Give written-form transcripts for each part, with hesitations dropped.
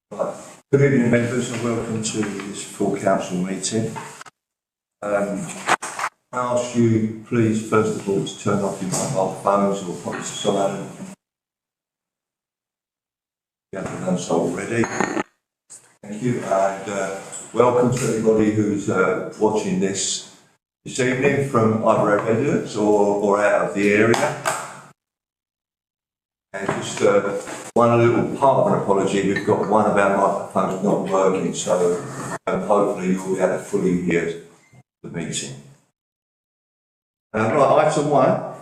Right. Good evening, members, and welcome to this full council meeting. I ask you, please, first of all, to turn off your mobile phones or put it to silent. You haven't done so already. Thank you, and welcome to everybody who's watching this evening from either our residence or out of the area. And just one little part of an apology, we've got one of our microphones not working, so hopefully you'll be able to fully hear the meeting. Right, item one,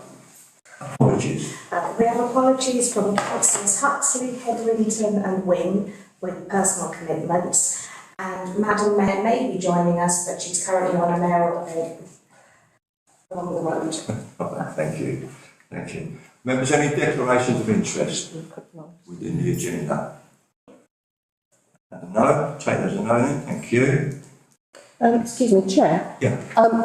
apologies. We have apologies from Councillors Huxley, Hetherington and Wing with personal commitments, and Madam Mayor may be joining us, but she's currently on a mayoral event along the road. Thank you. Thank you. Members, any declarations of interest within the agenda? No, take those as a no then, thank you. Excuse me, Chair? Yeah.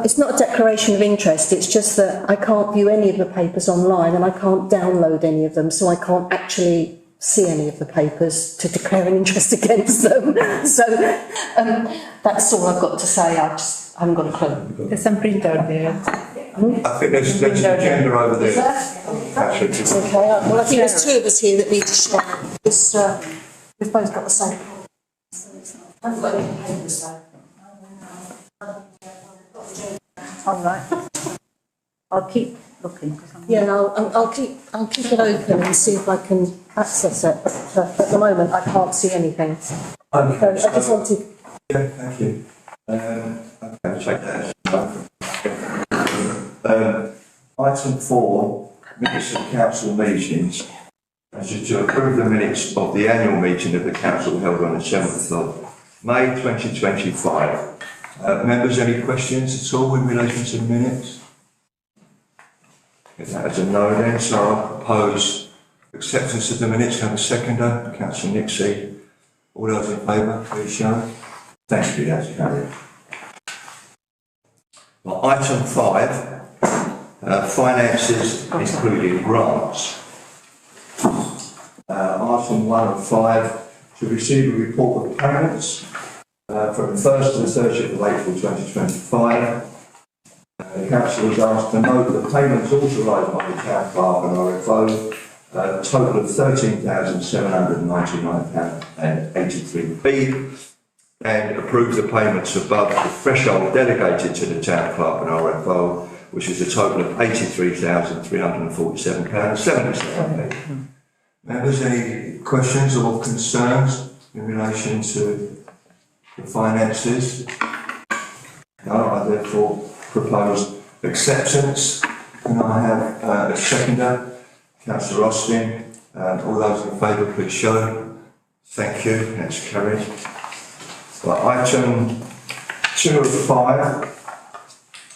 It's not a declaration of interest, it's just that I can't view any of the papers online and I can't download any of them, so I can't actually see any of the papers to declare an interest against them. So that's all I've got to say, I haven't got a clue. There's some printout there. I think there's an agenda over there. Okay, well I think there's two of us here that need to share this. We've both got the same. I haven't got any papers though. All right. I'll keep looking. Yeah, I'll keep it open and see if I can access it. But at the moment, I can't see anything. Okay, So I just wanted. Yeah, thank you. Okay, check that. Item 4, minutes of council meetings. Is to approve the minutes of the annual meeting of the council held on the 7th of May 2025. Members, any questions at all in relation to the minutes? If that is a no then, so I propose acceptance of the minutes. Have a seconder, Councillor Nixie. All those in favour, please show. Thank you, that's carried. Well, item 5, finances including grants. Item 1 of 5, to receive a report of payments from the 1st to the 30th of April 2025. The council was asked to note the payments authorised by the town clerk and RFO, a total of £13,799.83, and approve the payments above the threshold delegated to the town clerk and RFO, which is a total of £83,347.77. Members, any questions or concerns in relation to the finances? No, I therefore propose acceptance. Can I have a seconder? Councillor Austin. All those in favour, please show. Thank you. That's carried. Well, item 2 of 5,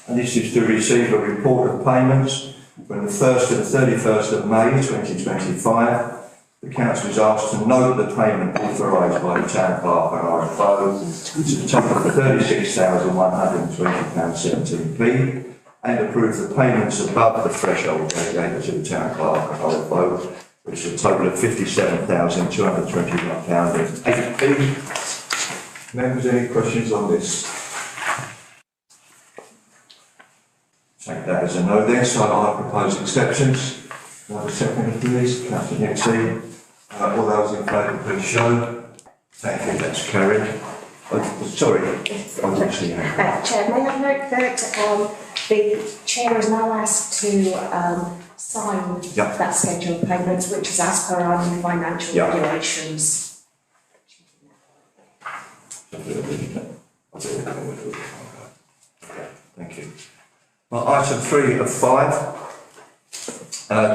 and this is to receive a report of payments from the 1st to the 31st of May 2025. The council is asked to note the payment authorised by the town clerk and RFO, which is a total of £36,120.17p, and approve the payments above the threshold delegated to the town clerk and RFO, which is a total of £57,221.08p. Members, any questions on this? Take that as a no then, so I propose acceptance. Another second, please. Councillor Nixie. All those in favour, please show. Thank you, that's carried. Sorry, Chair, may I note that the Chair is now asked to sign that schedule of payments, which is as per our new financial regulations. Thank you. Well, item 3 of 5,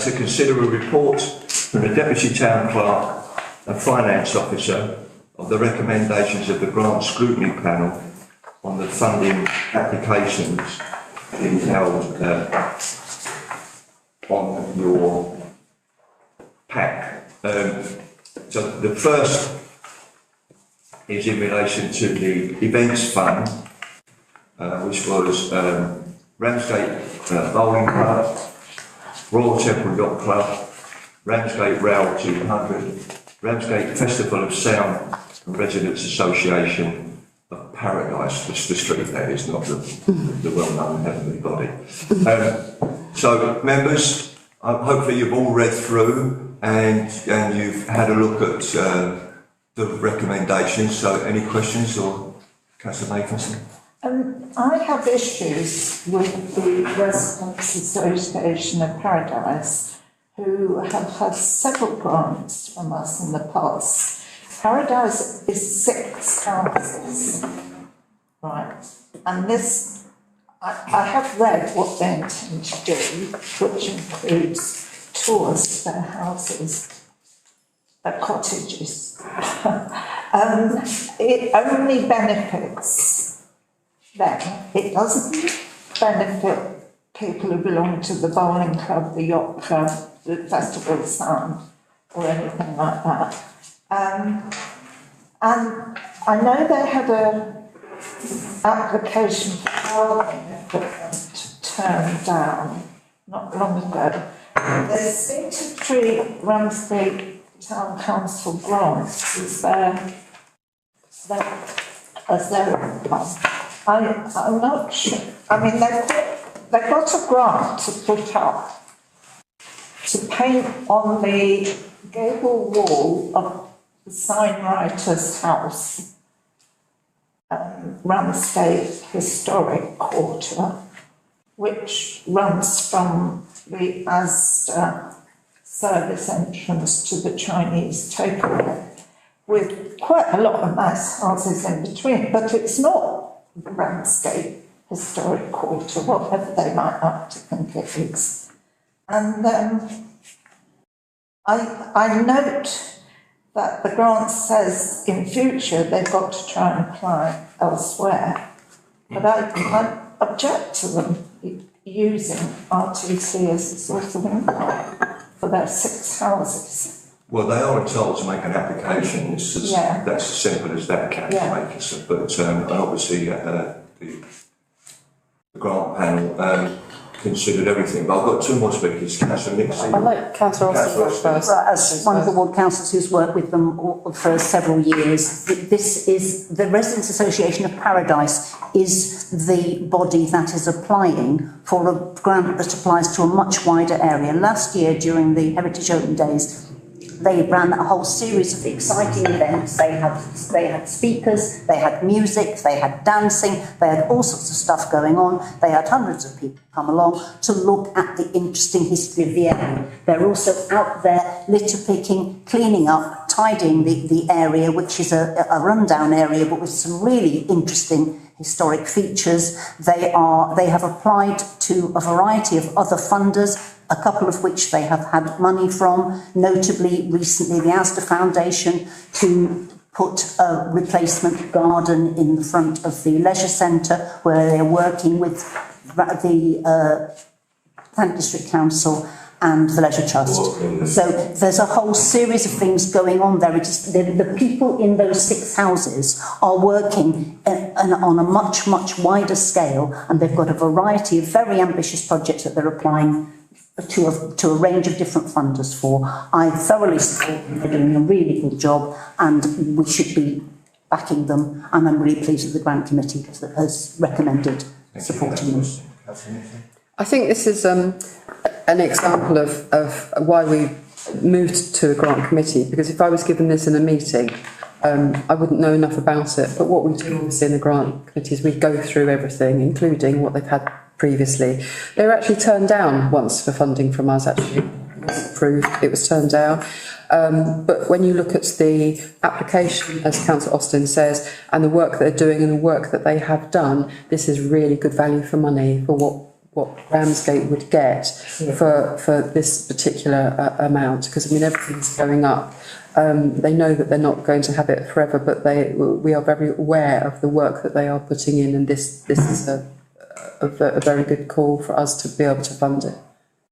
to consider a report from the Deputy Town Clerk and Finance Officer of the recommendations of the Grant Scrutiny Panel on the funding applications being held on your pack. So the first is in relation to the events fund, which was Ramsgate Bowling Club, Royal Temple Yacht Club, Ramsgate Rail 200, Ramsgate Festival of Sound Residents Association of Paradise, the street there is not the well-known heavenly body. So members, hopefully you've all read through and you've had a look at the recommendations. So any questions, or Councillor Nathanson? I have issues with the Residents Association of Paradise, who have had several grants from us in the past. Paradise is 6 houses, right? And this, I have read what they intend to do, which includes tours of their houses, their cottages. It only benefits them. It doesn't benefit people who belong to the bowling club, the yacht club, the Festival of Sound, or anything like that. And I know they had a application for housing equipment turned down not long ago. They seem to treat Ramsgate Town Council grants as their income. I'm not sure. I mean, they got a grant to put up to paint on the gable wall of the signwriter's house, Ramsgate Historic Quarter, which runs from the Asda service entrance to the Chinese takeaway, with quite a lot of nice houses in between, but it's not the Ramsgate Historic Quarter, whatever they might like to think it is. And I note that the grant says in future they've got to try and apply elsewhere, but I object to them using RTC as a source of income for their 6 houses. Well, they are entitled to make an application. That's as simple as that, Councillor. But obviously the grant panel considered everything. But I've got 2 more speakers. Councillor Nixon. I'd like Councillor Austin first. Well, as one of the ward councillors who's worked with them for several years, this is the Residents Association of Paradise is the body that is applying for a grant that applies to a much wider area. Last year, during the Heritage Open Days, they ran a whole series of exciting events. They had speakers, they had music, they had dancing, they had all sorts of stuff going on. They had hundreds of people come along to look at the interesting history of the area. They're also out there litter picking, cleaning up, tidying the area, which is a rundown area, but with some really interesting historic features. They have applied to a variety of other funders, a couple of which they have had money from, notably recently the Asda Foundation to put a replacement garden in the front of the leisure centre, where they're working with the Kent District Council and the Leisure Trust. So there's a whole series of things going on there. The people in those 6 houses are working on a much, much wider scale, and they've got a variety of very ambitious projects that they're applying to a range of different funders for. I thoroughly support them. They're doing a really good job, and we should be backing them, and I'm really pleased with the grant committee that has recommended supporting them. I think this is an example of why we moved to a grant committee, because if I was given this in a meeting, I wouldn't know enough about it. But what we do obviously in the grant committee is we go through everything, including what they've had previously. They were actually turned down once for funding from us, actually. It wasn't approved, it was turned down. But when you look at the application, as Councillor Austin says, and the work they're doing and the work that they have done, this is really good value for money for what Ramsgate would get for this particular amount, because I mean everything's going up. They know that they're not going to have it forever, but we are very aware of the work that they are putting in, and this is a very good call for us to be able to fund it.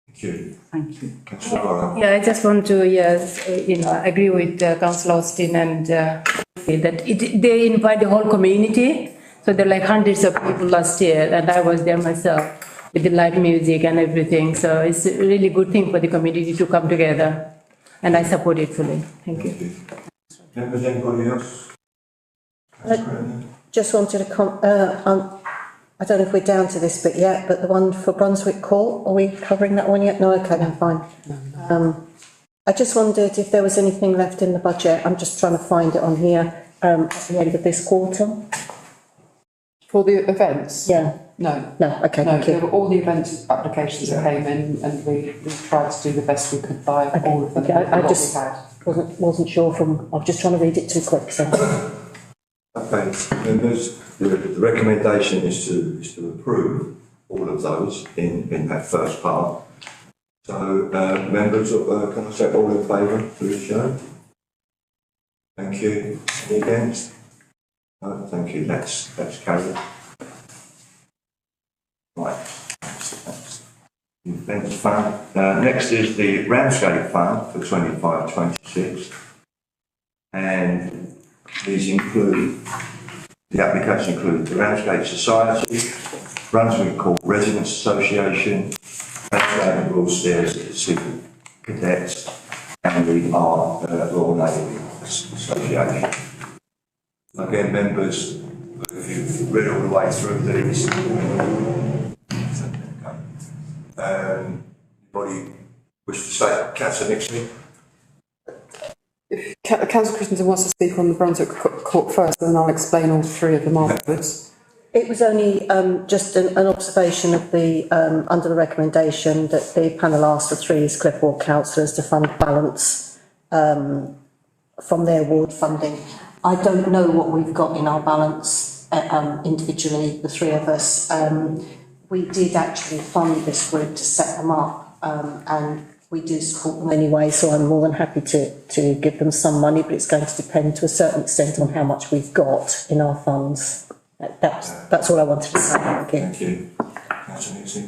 Thank you. Thank you. Councillor Barrow. Yeah, I just want to agree with Councillor Austin and that they invite the whole community. So there are like hundreds of people last year, and I was there myself with the live music and everything. So it's a really good thing for the community to come together, and I support it fully. Thank you. Members, anybody else? Just wanted to I don't know if we're down to this bit yet, but the one for Brunswick Court, are we covering that one yet? No, okay, then fine. I just wondered if there was anything left in the budget. I'm just trying to find it on here, at the end of this quarter. For the events? Yeah. No. No, okay, No, thank there you. were all the event applications that came in, and we tried to do the best we could by all of them. Okay, I what just we had. wasn't sure from, I was just trying to read it too quick, so. Okay, members, the recommendation is to approve all of those in that first part. So, members, can I say all in favour, please show? Thank you. Any against? No, thank you, that's carried. Right, thanks. Events fund. Next is the Ramsgate fund for 25-26. And these include, the application includes the Ramsgate Society, Brunswick Court Residents Association, Ramsgate Royal Stairs Civil Cadets, and the Royal Navy Association. Again, members, if you've read all the way through these, anybody wish to say, Councillor Nixon? Councillor Christensen wants to speak on the Brunswick Court first, and then I'll explain all three of them afterwards. It was only just an observation of the under the recommendation that the panel asked for 3 Clipboard councillors to fund balance from their ward funding. I don't know what we've got in our balance individually, the 3 of us. We did actually fund this group to set them up, and we do support them anyway, so I'm more than happy to give them some money, but it's going to depend to a certain extent on how much we've got in our funds. That's all I wanted to say. Thank you.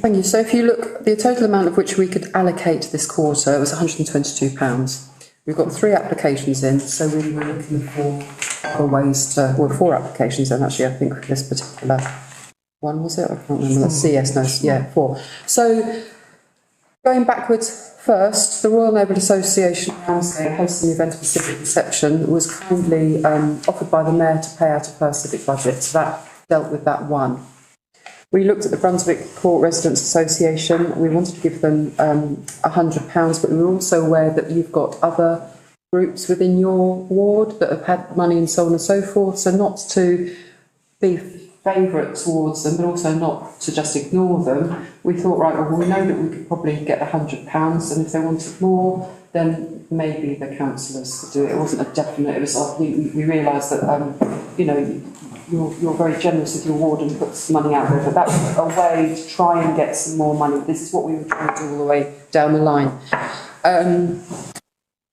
Thank you. So if you look, the total amount of which we could allocate this quarter was £122. We've got 3 applications in, so we were looking for other ways to, well, 4 applications in actually, I think, for this particular one, was it? I can't remember. That's CS, no, yeah, 4. So going backwards first, the Royal Neighbourhood Association Ramsgate hosting the event of the civic reception was kindly offered by the Mayor to pay out of her civic budget, so that dealt with that one. We looked at the Brunswick Court Residents Association. We wanted to give them £100, but we were also aware that you've got other groups within your ward that have had money and so on and so forth, so not to be favourite towards them, but also not to just ignore them. We thought, right, well, we know that we could probably get £100, and if they wanted more, then maybe the councillors could do it. It wasn't a definite, it was like we realised that, you know, you're very generous with your ward and put some money out there, but that was a way to try and get some more money. This is what we were trying to do all the way down the line.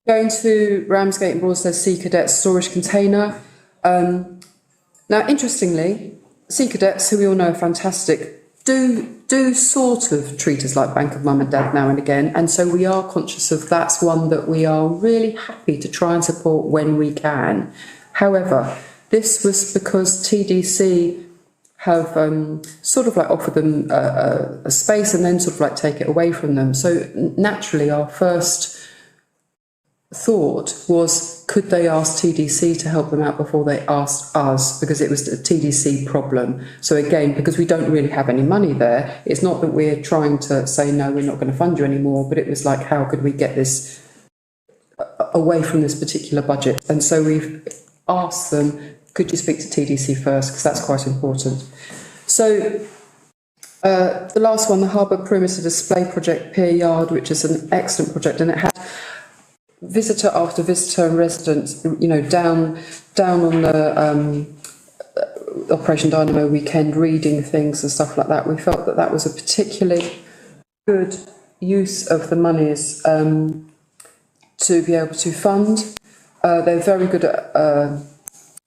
Going to Ramsgate and Broadstairs Sea Cadets storage container. Now, interestingly, Sea Cadets, who we all know are fantastic, do sort of treat us like Bank of Mum and Dad now and again, and so we are conscious of that's one that we are really happy to try and support when we can. However, this was because TDC have sort of like offered them a space and then sort of like take it away from them. So naturally, our first thought was, could they ask TDC to help them out before they asked us, because it was a TDC problem. So again, because we don't really have any money there, it's not that we're trying to say, no, we're not going to fund you anymore, but it was like, how could we get this away from this particular budget? And so we've asked them, could you speak to TDC first, because that's quite important. So the last one, the Harbour Perimeter Display Project, Pier Yard, which is an excellent project, and it had visitor after visitor and residents, you know, down on the Operation Dynamo weekend, reading things and stuff like that. We felt that that was a particularly good use of the monies to be able to fund. They're very good at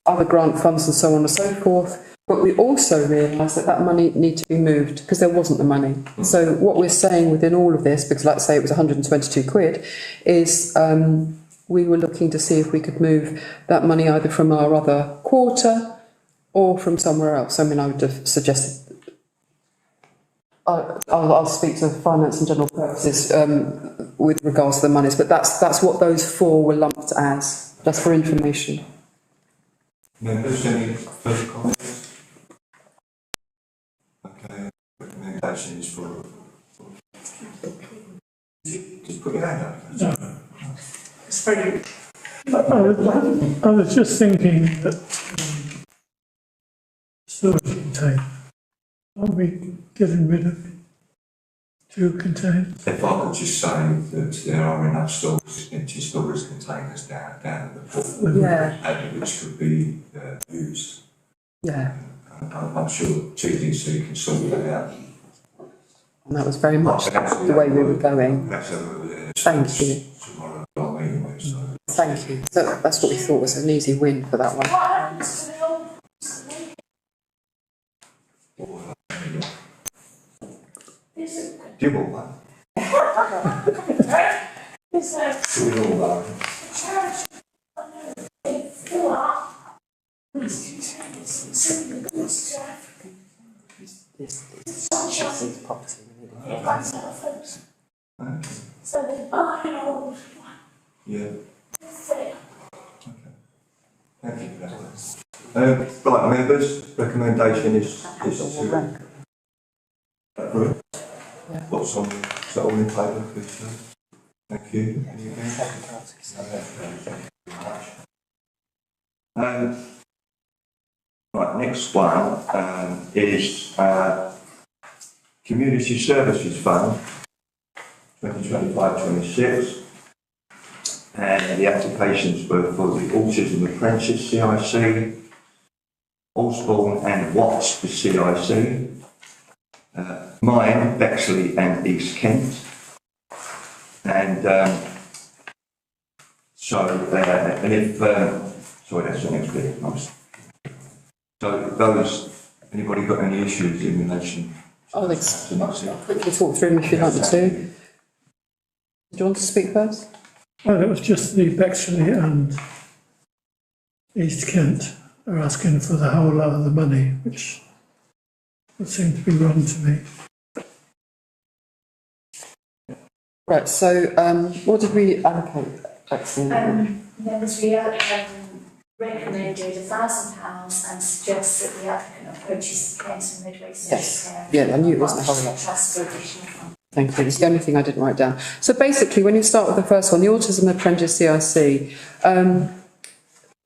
other grant funds and so on and so forth. But we also realised that that money needed to be moved because there wasn't the money. So what we're saying within all of this, because like I say it was 122 quid, is we were looking to see if we could move that money either from our other quarter or from somewhere else. I mean, I would have suggested, I'll speak to finance and general purposes with regards to the monies, but that's what those 4 were lumped as, just for information. Members, any further comments? Okay, recommendation is for. Just put your hand up. It's very. I was just thinking that storage container, are we getting rid of 2 containers? If I could just say that there are enough empty storage containers down at the port, Yeah. which could be used. Yeah. I'm sure TDC can sort that out. And that was very much the way we were going. Thank you. Tomorrow anyway, so. Thank you. So that's what we thought was an easy win for that one. Do you want one? We all want. This is property. So they buy an old one. Yeah. Fair. Okay. Thank you for that. Right, members, recommendation is to approve. What's on, is that all in favour, please? Thank you. Any against? Thank you very much. Right, next one is Community Services Fund 2025-26, and the applications were for the Autism Apprentice CIC, Osborne and Watts the CIC, mine, Bexley and East Kent, and and if sorry, that's the next bit. So those, anybody got any issues in relation? I'll quickly talk through them if you'd like me to. Do you want to speak first? Well, it was just the Bexley and East Kent are asking for the whole lot of the money, which would seem to be wrong to me. Right, so what did we allocate, Bexley? Members, we recommended £1,000 and suggest that the applicant approaches the Kent and Midway Social Care. Yeah, I knew it wasn't a whole lot. Trust for additional funds. Thank you. It's the only thing I didn't write down. So basically, when you start with the first one, the Autism Apprentice CIC,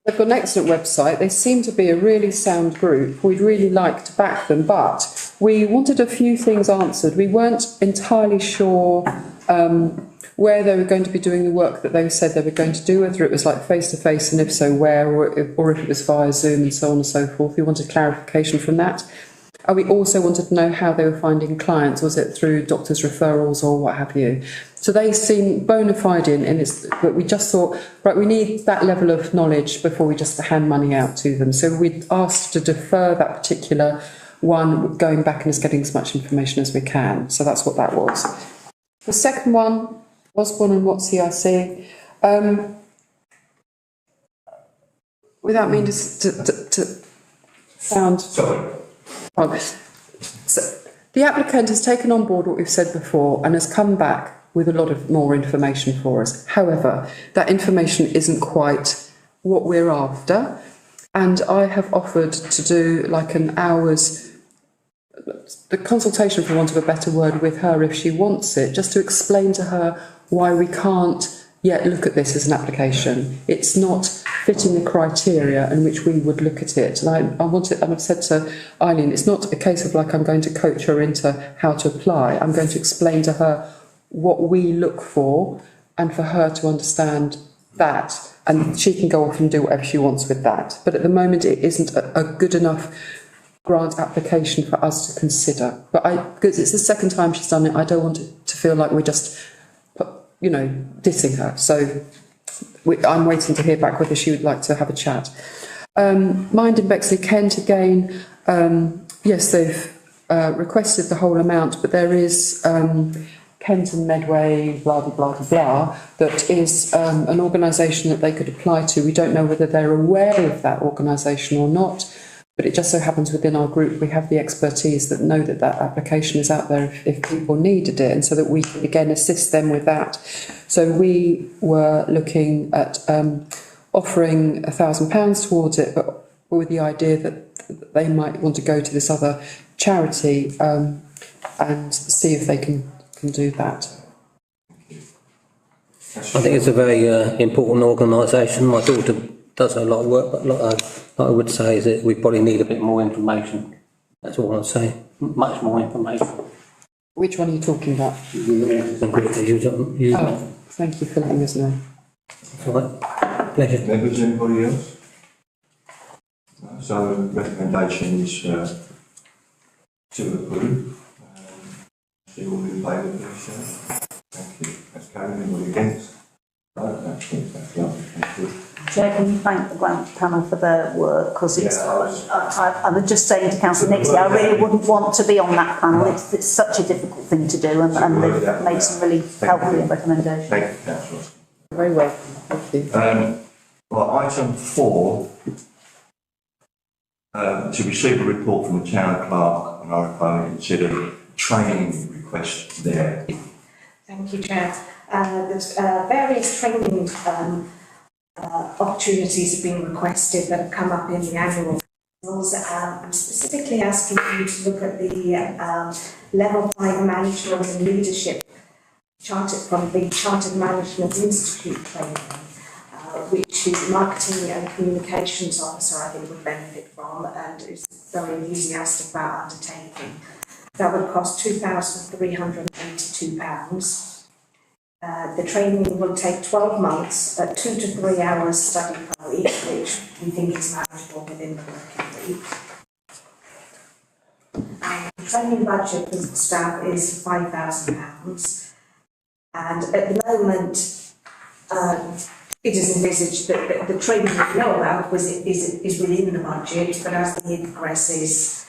they've got an excellent website. They seem to be a really sound group. We'd really like to back them, but we wanted a few things answered. We weren't entirely sure where they were going to be doing the work that they said they were going to do, whether it was like face-to-face, and if so, where, or if it was via Zoom and so on and so forth. We wanted clarification from that. And we also wanted to know how they were finding clients. Was it through doctors' referrals or what have you? So they seem bona fide but we just thought, right, we need that level of knowledge before we just hand money out to them. So we asked to defer that particular one, going back and just getting as much information as we can. So that's what that was. The second one, Osborne and Watts CIC. Without meaning to sound... Sorry. So the applicant has taken on board what we've said before and has come back with a lot of more information for us. However, that information isn't quite what we're after, and I have offered to do like an hour's the consultation, for want of a better word, with her if she wants it, just to explain to her why we can't yet look at this as an application. It's not fitting the criteria in which we would look at it. And I've said to Eileen, it's not a case of like I'm going to coach her into how to apply. I'm going to explain to her what we look for and for her to understand that. And she can go off and do whatever she wants with that. But at the moment, it isn't a good enough grant application for us to consider. But because it's the second time she's done it, I don't want it to feel like we're just, dissing her. So I'm waiting to hear back whether she would like to have a chat. Mind in Bexley Kent again, yes, they've requested the whole amount, but there is Kent and Medway, blah, blah, blah, blah, blah, that is an organisation that they could apply to. We don't know whether they're aware of that organisation or not, but it just so happens within our group we have the expertise that know that that application is out there if people needed it, and so that we can again assist them with that. So we were looking at offering £1,000 towards it, but but with the idea that they might want to go to this other charity and see if they can do that. I think it's a very important organisation. My daughter does a lot of work, but what I would say is that we probably need a bit more information. That's all I'd say. Much more information. Which one are you talking about? Oh, thank you for letting us know. That's all right. Pleasure. Members, anybody else? No, so the recommendation is to approve. See all in favour, please show. Thank you. That's carried. Anybody against? No, that's lovely. Thank you. Chair, can you thank the grant panel for their work, because it's, I was just saying to council next year, I really wouldn't want to be on that panel, it's such a difficult thing to do, and they've made some really helpful recommendations. Thank you, councillor. Very welcome. Thank you. Well, item 4, to receive a report from the town clerk on RFO and consider training request there. Thank you, Chair. There's various training opportunities have been requested that have come up in the annual rules. I'm specifically asking you to look at the level 5 management and leadership chartered from the Chartered Management Institute training, which the marketing and communications officer I think would benefit from and is very enthusiastic about undertaking. That would cost £2,382. The training will take 12 months at 2 to 3 hours study per week, which we think is manageable within the working week. And the training budget for the staff is £5,000. And at the moment, it is envisaged that the training we know about is within the budget, but as the year progresses,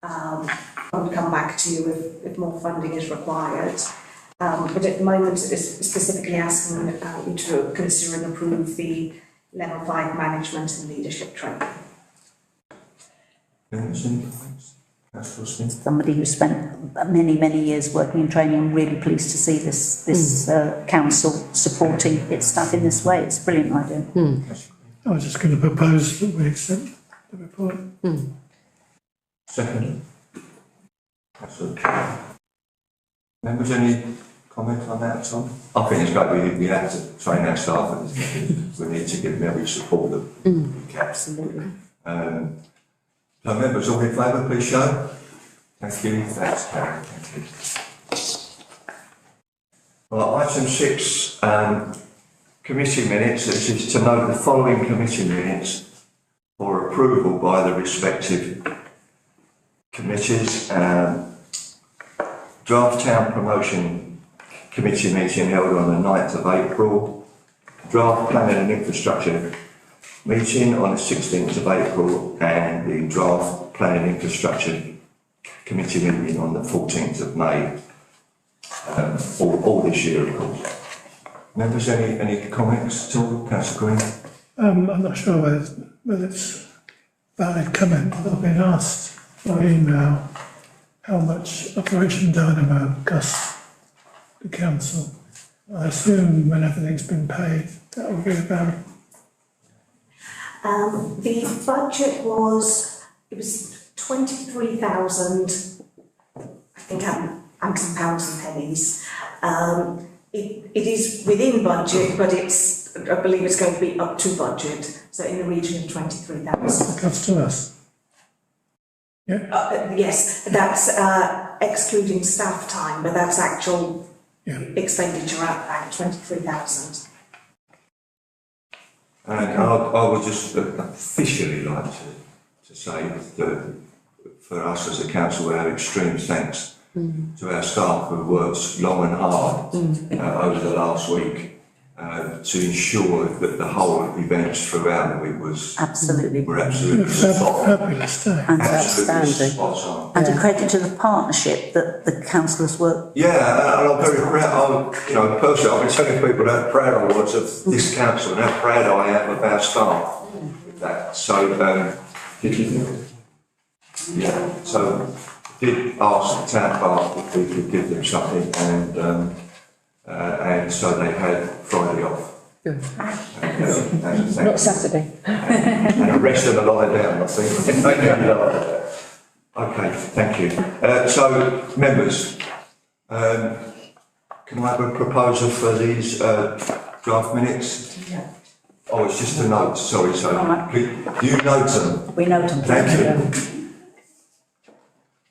I will come back to you if more funding is required. But at the moment, it's specifically asking you to consider and approve the level 5 management and leadership training. Somebody who spent many years working in training, I'm really pleased to see this council supporting its staff in this way. It's a brilliant idea. I was just going to propose that we accept the report. Second. Members, any comment on that, Tom? I think it's great we have to train our staff and we need to give them every support that we can. Absolutely. So members, all in favour, please show. Thank you, that's carried, thank you. Well, item 6, committee minutes. This is to note the following committee minutes for approval by the respective committees. Draft Town Promotion Committee meeting held on the 9th of April. Draft Planning and Infrastructure meeting on the 16th of April, and the Draft Planning Infrastructure Committee meeting on the 14th of May. All this year, of course. Members, any comments at all? Councillor Green? I'm not sure whether it's valid comment, but I've been asked by email how much Operation Dynamo costs the council. I assume when everything's been paid, that will be about. The budget was 23,000. I think I'm some pounds and pennies. It is within budget, but I believe it's going to be up to budget, so in the region of 23,000. Comes to us. Yeah. Yes, that's excluding staff time, but that's actual expenditure at 23,000. And I would just officially like to say that for us as a council, we have extreme thanks to our staff who worked long and hard over the last week to ensure that the whole events throughout the week were absolutely Fabulous day. And outstanding. And a credit to the partnership that the councillors work. Yeah, and I'm very proud. Personally, I've been telling people how proud I was of this council and how proud I am of our staff. With that. So, did you think? Yeah. So, did ask the town clerk if we could give them something, and so they had Friday off Good. Not Saturday. And a rest and a lie down, I think. Okay, thank you. So, members, can I have a proposal for these draft minutes? Oh, it's just a note, sorry, so do you note them? We note them. Thank you.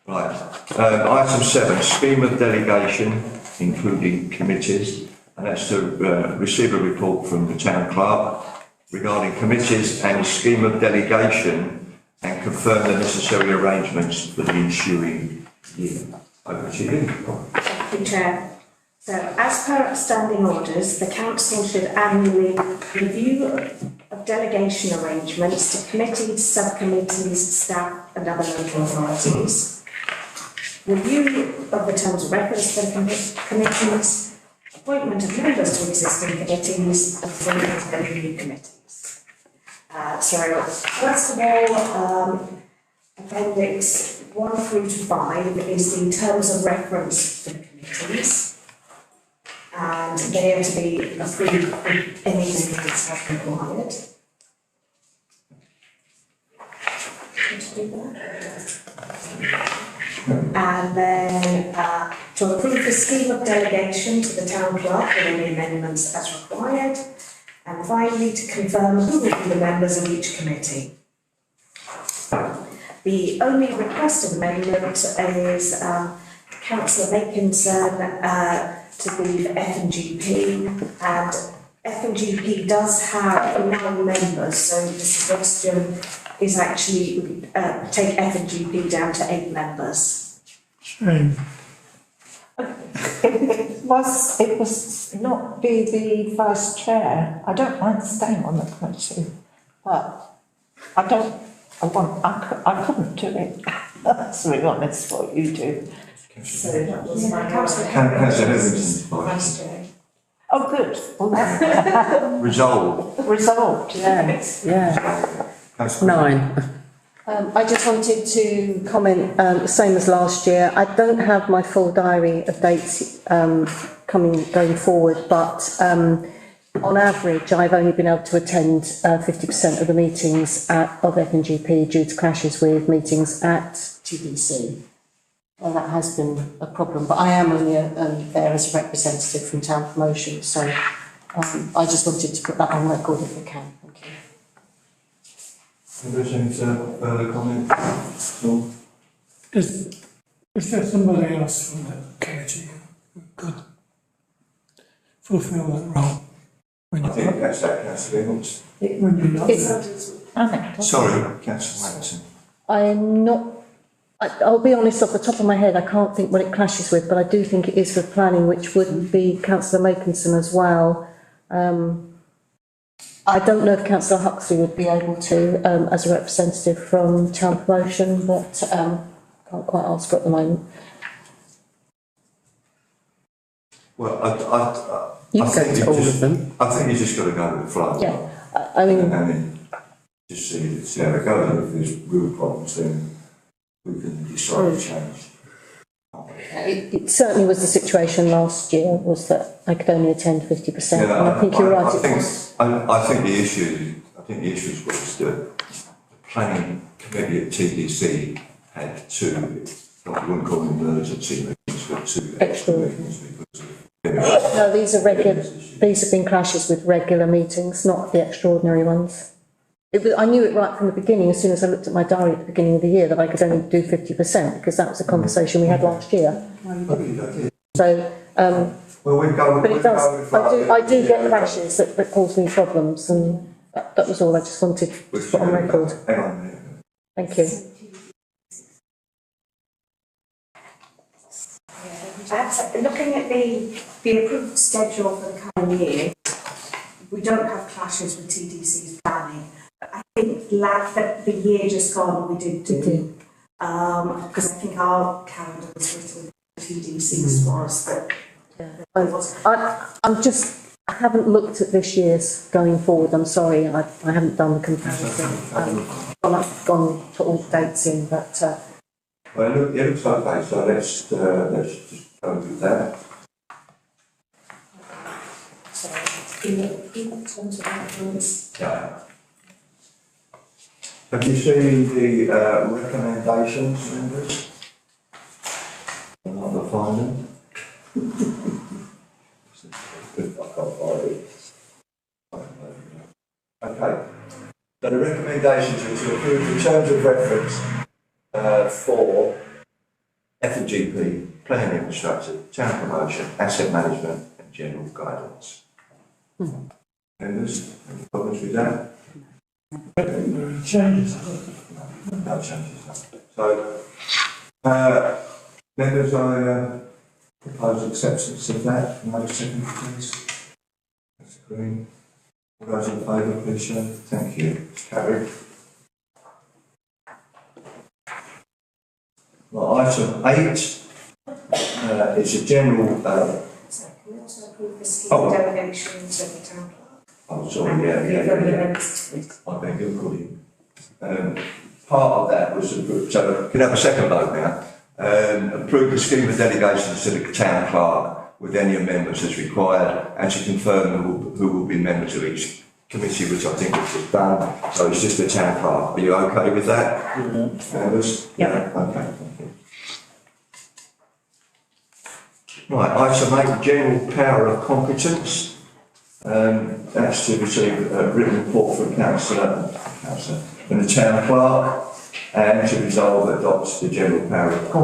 Right, item 7, scheme of delegation, including committees, and that's to receive a report from the town clerk regarding committees and scheme of delegation and confirm the necessary arrangements for the ensuing year. Over to you. Thank you, Chair. So, as per standing orders, the council should annually review of delegation arrangements to committees, subcommittees, staff and other local authorities. Review of the terms of reference for the committees, appointment of members to existing committees, and appointment of new committees. So, first of all, Appendix 1 through to 5 is the terms of reference for the committees. And they are to be approved if any amendments have required. And then to approve the scheme of delegation to the town clerk with any amendments as required. And finally, to confirm who will be the members of each committee. The only requested amendment is Councillor Makinson to be F&GP, and F&GP does have 9 members, so the suggestion is actually take F&GP down to 8 members. Shame. It was not be the vice chair. I don't mind staying on the committee, but I couldn't do it. That's really honest what you do. So that was my councillor. Councillor Hetherington's vice. Oh, good. Well, that's Resolved. yes. Yeah. Councillor 9. I just wanted to comment, the same as last year. I don't have my full diary of dates going forward, but on average, I've only been able to attend 50% of the meetings of F&GP due to clashes with meetings at TDC. That has been a problem, but I am only there as a representative from Town Promotion, so I just wanted to put that on record if I can. Thank you. Members, any further comment? No? Is there somebody else from the committee who could fulfil that role? When I you're think that's that, Councillor Evans. when you're not there? Sorry, Councillor Watson. I'm not, I'll be honest, off the top of my head, I can't think what it clashes with, but I do think it is for planning, which would be Councillor Makinson as well. I don't know if Councillor Huxley would be able to, as a representative from Town Promotion, but can't quite ask her at the moment. Well, You I can think go to all of them. I think you just got to go with the flow. Yeah, I mean, And then just see how it goes. And if there's real problems, then we can decide to change. it certainly was the situation last year, was that I could only attend 50%, and I think you're right. I think the issue was the planning committee at TDC had 2, I wouldn't call them emergency meetings, but 2 extra meetings because of. No, these have been clashes with regular meetings, not the extraordinary ones. I knew it right from the beginning, as soon as I looked at my diary at the beginning of the year, that I could only do 50%, because that was a conversation we had last year. So, well, but it does, I do get clashes that cause me problems, and that was all I just wanted to put on record. Hang on a minute. Thank you. Looking at the approved schedule for the coming year, we don't have clashes with TDC's planning. I think the year just gone we did do, because I think our calendar was written with TDC's was that. I haven't looked at this year's going forward, I'm sorry, I haven't done the comparison. I've gone put all the dates in, but. Well, it looks okay, so let's just go with that. in terms of influence. Yeah. Have you seen the recommendations, members? I'm not going to find them. I can't find it. Okay. So the recommendations are to approve the terms of reference for F&GP, planning infrastructure, town promotion, asset management and general guidance. Members, any problems with that? Changes. No changes. So, members, I propose acceptance of that. Can I have a second, please? That's green. All those in favour, please show. Thank you. It's carried. Well, item 8 is a general. So can we also approve the scheme Oh. delegation to the town clerk? Oh, sorry, yeah. I beg your pardon. Part of that was approved, so can I have a second vote now? Approve the scheme of delegations to the town clerk with any amendments as required and to confirm who will be members of each committee, which I think was done. So it's just the town clerk. Are you okay with that? Members? Yeah. Okay, thank you. Right, item 8, general power of competence. That's to receive a written report from councillor and the town clerk and to resolve adopt the general power of competence.